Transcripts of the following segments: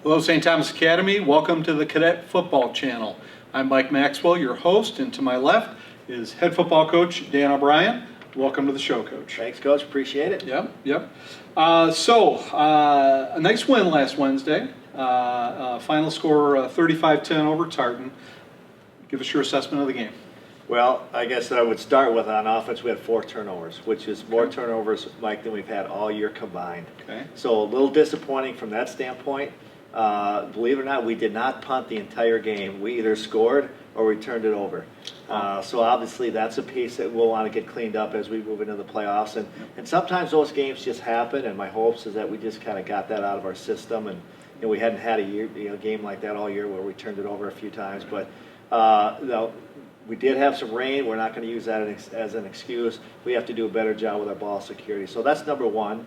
Hello, St. Thomas Academy. Welcome to the Cadet Football Channel. I'm Mike Maxwell, your host, and to my left is head football coach Dan O'Brien. Welcome to the show, Coach. Thanks, Coach. Appreciate it. Yep. A nice win last Wednesday. Final score 35-10 over Tartan. Give us your assessment of the game. Well, I guess I would start with on offense, we had 4 turnovers, which is more turnovers, Mike, than we've had all year combined. Okay. So a little disappointing from that standpoint. Believe it or not, we did not punt the entire game. We either scored or we turned it over. So obviously that's a piece that we'll want to get cleaned up as we move into the playoffs. And sometimes those games just happen, and my hopes is that we just kind of got that out of our system. And we hadn't had a game like that all year where we turned it over a few times. But we did have some rain. We're not going to use that as an excuse. We have to do a better job with our ball security. So that's number one.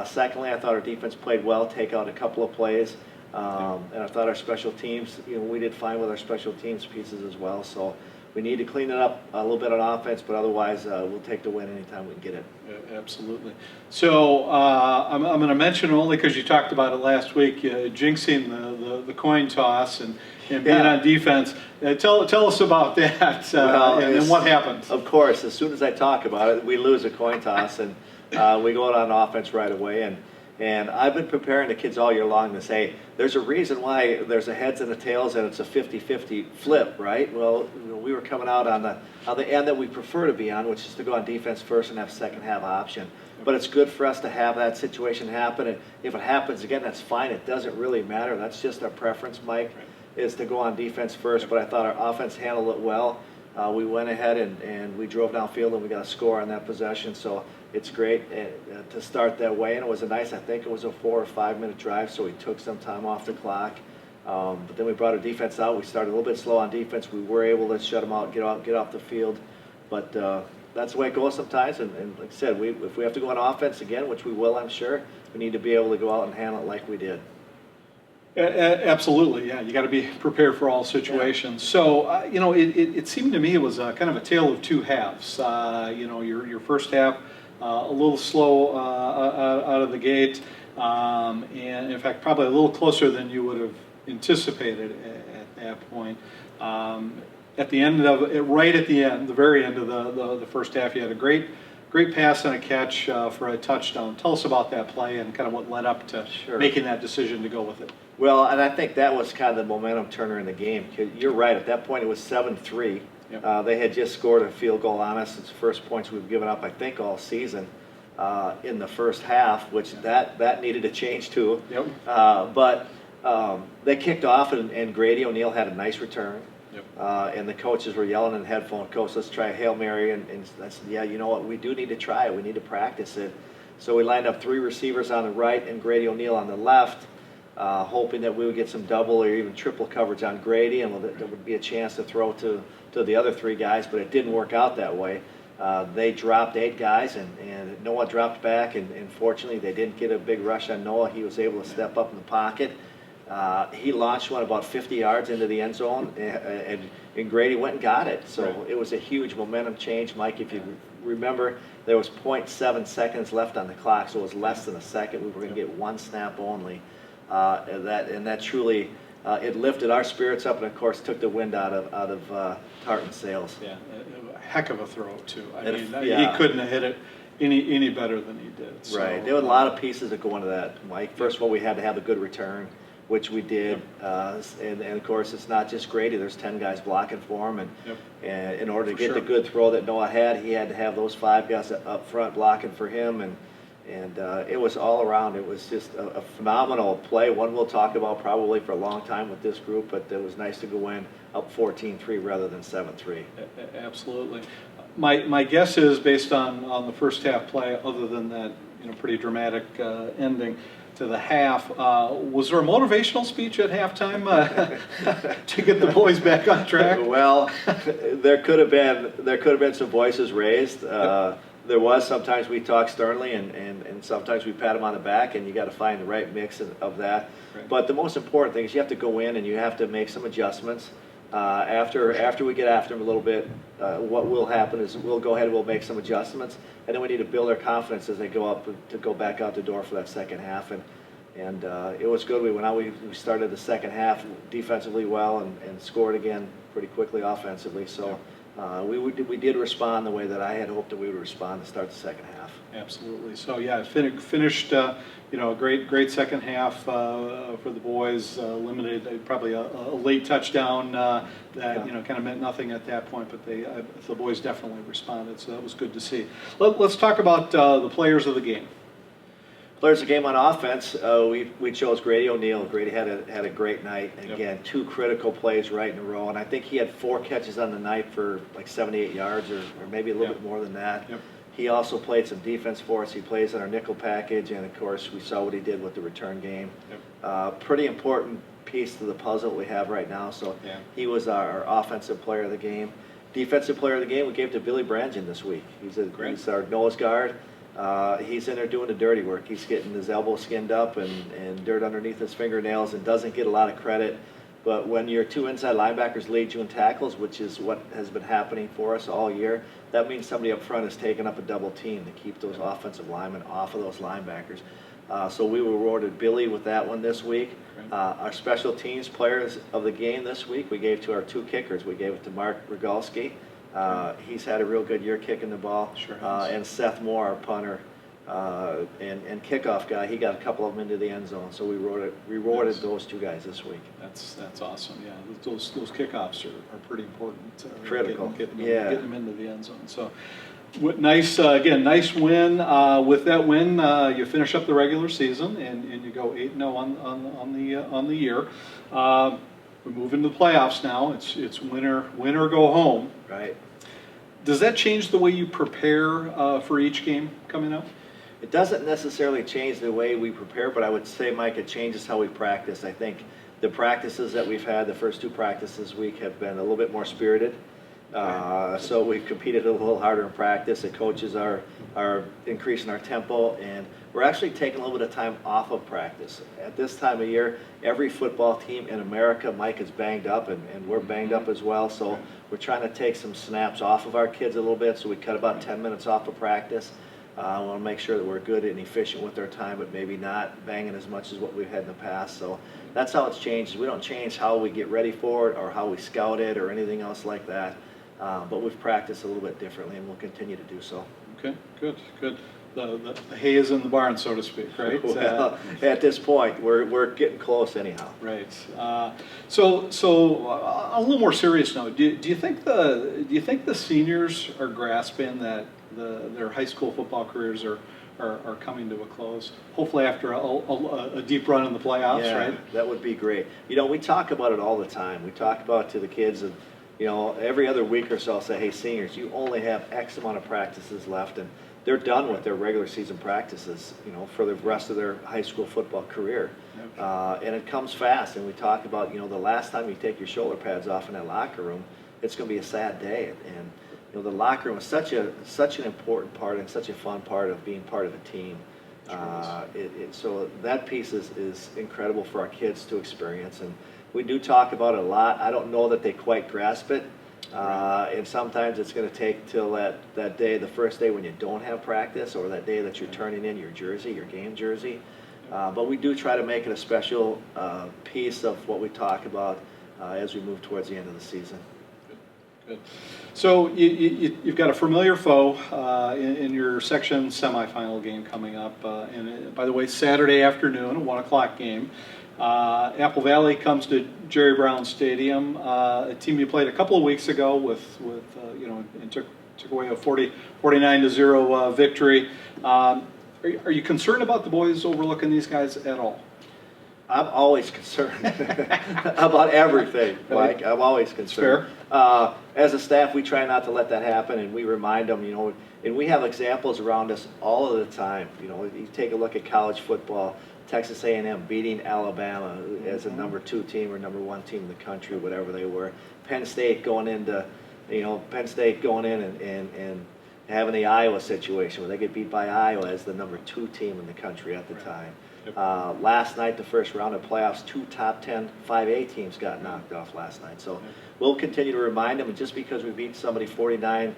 Secondly, I thought our defense played well, take out a couple of plays. And I thought our special teams, we did fine with our special teams pieces as well. So we need to clean it up a little bit on offense, but otherwise we'll take the win anytime we can get it. Yeah, absolutely. So I'm going to mention only because you talked about it last week, jinxing the coin toss and being on defense. Tell us about that and then what happened. Of course, as soon as I talk about it, we lose a coin toss and we go out on offense right away. And I've been preparing the kids all year long to say, there's a reason why there's a heads and a tails and it's a 50-50 flip, right? Well, we were coming out on the end that we prefer to be on, which is to go on defense first and have second half option. But it's good for us to have that situation happen. And if it happens again, that's fine. It doesn't really matter. That's just our preference, Mike, is to go on defense first. But I thought our offense handled it well. We went ahead and we drove downfield and we got a score on that possession. So it's great to start that way. And it was I think it was a 4 or 5 minute drive, so we took some time off the clock. But then we brought our defense out. We started a little bit slow on defense. We were able to shut them out, get off the field. But that's the way it goes sometimes. And like I said, if we have to go on offense again, which we will, I'm sure, we need to be able to go out and handle it like we did. Absolutely, yeah. You got to be prepared for all situations. So, it seemed to me it was kind of a tale of two halves. Your first half, a little slow out of the gate, and in fact, probably a little closer than you would have anticipated at that point. At the end of it, right at the end, the very end of the first half, you had a great pass and a catch for a touchdown. Tell us about that play and kind of what led up to making that decision to go with it. Well, and I think that was kind of the momentum turner in the game. You're right. At that point, it was 7-3. Yep. They had just scored a field goal on us. It's the first points we've given up, I think, all season in the first half, which that needed to change too. Yep. But they kicked off, and Grady O'Neill had a nice return. Yep. And the coaches were yelling in the headphone, "Coach, let's try a Hail Mary." And I said, "Yeah, you know what? We do need to try it. We need to practice it." So we lined up 3 receivers on the right and Grady O'Neill on the left, hoping that we would get some double or even triple coverage on Grady, and there would be a chance to throw to the other 3 guys, but it didn't work out that way. They dropped 8 guys, and Noah dropped back, and fortunately they didn't get a big rush on Noah. He was able to step up in the pocket. He launched one about 50 yards into the end zone, and Grady went and got it. So It was a huge momentum change. Mike, if you remember, there was 0.7 seconds left on the clock, so it was less than a second. We were going to get 1 snap only. And that truly it lifted our spirits up, and of course took the wind out of Tartan's sails. Yeah, a heck of a throw too. He couldn't have hit it any better than he did. So, right, there were a lot of pieces that go into that, Mike. First of all, we had to have a good return, which we did, and of course it's not just Grady. There's 10 guys blocking for him, and in order to get the good throw that Noah had, he had to have those 5 guys up front blocking for him, and it was all around. It was just a phenomenal play, one we'll talk about probably for a long time with this group, but it was nice to go in up 14-3 rather than 7-3. Absolutely. My guess is, based on the first half play, other than that pretty dramatic ending to the half, was there a motivational speech at halftime to get the boys back on track? Well, there could have been some voices raised. There was sometimes we talk sternly, and sometimes we pat them on the back, and you got to find the right mix of that. Right. But the most important thing is you have to go in and you have to make some adjustments. After we get after them a little bit, what will happen is we'll go ahead and we'll make some adjustments, and then we need to build their confidence as they go back out the door for that second half. And And it was good. We went out, we started the second half defensively well and scored again pretty quickly offensively. So we did respond the way that I had hoped that we would respond to start the second half. Absolutely. So yeah, finished you know, a great second half for the boys. Limited probably a late touchdown that you know kind of meant nothing at that point, but the boys definitely responded. So that was good to see. Let's talk about the players of the game. Players of the game on offense, we chose Grady O'Neal. Grady had a great night. Again, 2 critical plays right in a row, and I think he had 4 catches on the night for like 78 yards or maybe a little bit more than that. He also played some defense for us. He plays in our nickel package, and of course we saw what he did with the return game. Pretty important piece to the puzzle we have right now. So he was our offensive player of the game. Defensive player of the game we gave to Billy Brangen this week. He's our nose guard. He's in there doing the dirty work. He's getting his elbow skinned up and dirt underneath his fingernails and doesn't get a lot of credit. But when your 2 inside linebackers lead you in tackles, which is what has been happening for us all year, that means somebody up front is taking up a double team to keep those offensive linemen off of those linebackers. So we rewarded Billy with that one this week. Our special teams players of the game this week, we gave to our 2 kickers. We gave it to Mark Rogalski. He's had a real good year kicking the ball. And Seth Moore, our punter and kickoff guy, he got a couple of them into the end zone. So we rewarded those 2 guys this week. That's awesome. Yeah, those kickoffs are pretty important. Critical. Getting them into the end zone. So nice nice win. With that win, you finish up the regular season and you go 8-0 on the year. We move into the playoffs now. It's win or go home. Right. Does that change the way you prepare for each game coming up? It doesn't necessarily change the way we prepare, but I would say, Mike, it changes how we practice. I think the practices that we've had, the first 2 practices this week, have been a little bit more spirited. So we've competed a little harder in practice. The coaches are increasing our tempo, and we're actually taking a little bit of time off of practice. At this time of year, every football team in America, Mike, is banged up, and we're banged up as well. So we're trying to take some snaps off of our kids a little bit, so we cut about 10 minutes off of practice. We want to make sure that we're good and efficient with our time, but maybe not banging as much as what we've had in the past. So that's how it's changed. We don't change how we get ready for it or how we scout it or anything else like that. But we've practiced a little bit differently, and we'll continue to do so. Okay, good. The hay is in the barn, so to speak, right? Well, at this point, we're getting close anyhow. Right. So on a little more serious note, do you think the seniors are grasping that their high school football careers are coming to a close? Hopefully after a deep run in the playoffs, right? That would be great. You know, we talk about it all the time. We talk about it to the kids, and you know, every other week or so I'll say, hey, seniors, you only have X amount of practices left, and they're done with their regular season practices, you know, for the rest of their high school football career. And it comes fast, and we talk about, you know, the last time you take your shoulder pads off in that locker room, it's going to be a sad day. And you know, the locker room is such an important part and such a fun part of being part of a team. So that piece is incredible for our kids to experience, and we do talk about it a lot. I don't know that they quite grasp it, and sometimes it's going to take till that day, the first day when you don't have practice, or that day that you're turning in your jersey, your game jersey. But we do try to make it a special piece of what we talk about as we move towards the end of the season. Good. So you've got a familiar foe in your section semifinal game coming up. And by the way, Saturday afternoon, a 1 o'clock game. Apple Valley comes to Jerry Brown Stadium, a team you played a couple of weeks ago with you know, and took away a 49-0 victory. Are you concerned about the boys overlooking these guys at all? I'm always concerned about everything, Mike. I'm always concerned. As a staff, we try not to let that happen, and we remind them, you know, and we have examples around us all of the time. You know, you take a look at college football, Texas A&M beating Alabama as a number 2 team or number 1 team in the country, whatever they were. Penn State going in and having the Iowa situation where they get beat by Iowa as the number 2 team in the country at the time. Last night, the first round of playoffs, 2 top 10 5A teams got knocked off last night. So we'll continue to remind them, and just because we beat somebody 49-0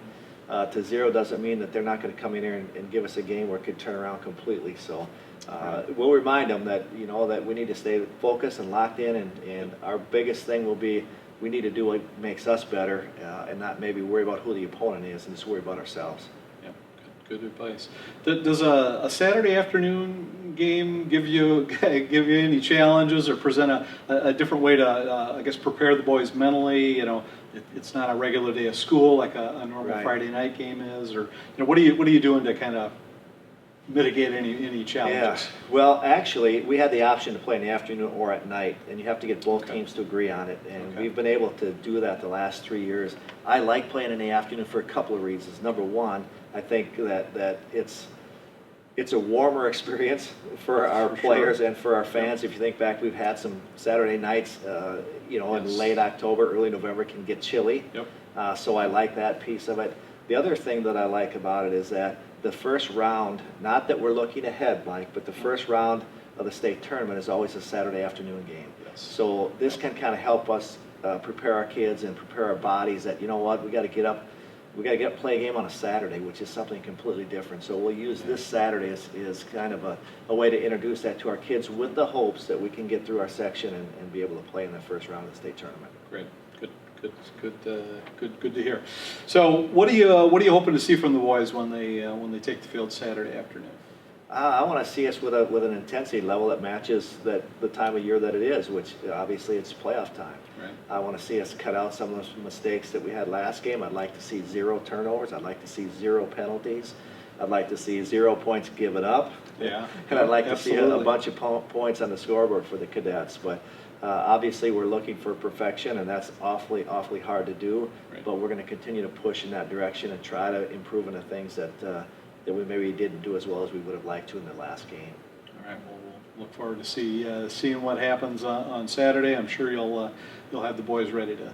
to 0 doesn't mean that they're not going to come in here and give us a game where it could turn around completely. So we'll remind them that, that we need to stay focused and locked in, and our biggest thing will be we need to do what makes us better and not maybe worry about who the opponent is and just worry about ourselves. Yeah, good advice. Does a Saturday afternoon game give you any challenges or present a different way to I guess prepare the boys mentally? It's not a regular day of school like a normal Right. Friday night game is, or what are you doing to kind of mitigate any challenges? Yeah. Well, actually, we had the option to play in the afternoon or at night, and you have to get both teams to agree on it. And we've been able to do that the last 3 years. I like playing in the afternoon for a couple of reasons. Number one, I think that it's a warmer experience for our players and for our fans. If you think back, we've had some Saturday nights, in late October, early November can get chilly. Yep. So I like that piece of it. The other thing that I like about it is that the first round, not that we're looking ahead, Mike, but the first round of the state tournament is always a Saturday afternoon game. Yes. So this can kind of help us prepare our kids and prepare our bodies that, we got to get up, play a game on a Saturday, which is something completely different. So we'll use this Saturday as kind of a way to introduce that to our kids with the hopes that we can get through our section and be able to play in the first round of the state tournament. Great. Good to hear. So, what are you hoping to see from the boys when they take the field Saturday afternoon? I want to see us with an intensity level that matches the time of year that it is, which obviously it's playoff time. Right. I want to see us cut out some of those mistakes that we had last game. I'd like to see 0 turnovers. I'd like to see 0 penalties. I'd like to see 0 points given up. Yeah. And I'd like to see a Absolutely. bunch of points on the scoreboard for the cadets. But obviously we're looking for perfection, and that's awfully hard to do. Right. But we're going to continue to push in that direction and try to improve in the things that we maybe didn't do as well as we would have liked to in the last game. All right. Well, we'll look forward to seeing what happens on Saturday. I'm sure you'll have the boys ready to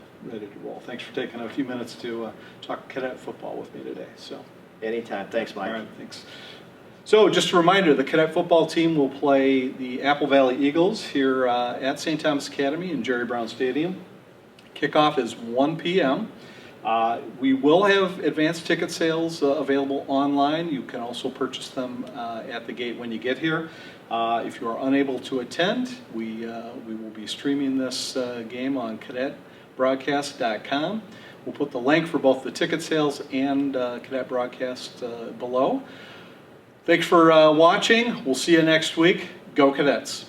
roll. Thanks for taking a few minutes to talk cadet football with me today. So. Anytime. Thanks, Mike. All right. Thanks. So just a reminder, the cadet football team will play the Apple Valley Eagles here at St. Thomas Academy in Jerry Brown Stadium. Kickoff is 1 p.m. We will have advanced ticket sales available online. You can also purchase them at the gate when you get here. If you are unable to attend, we will be streaming this game on cadetbroadcast.com. We'll put the link for both the ticket sales and cadet broadcast below. Thanks for watching. We'll see you next week. Go Cadets!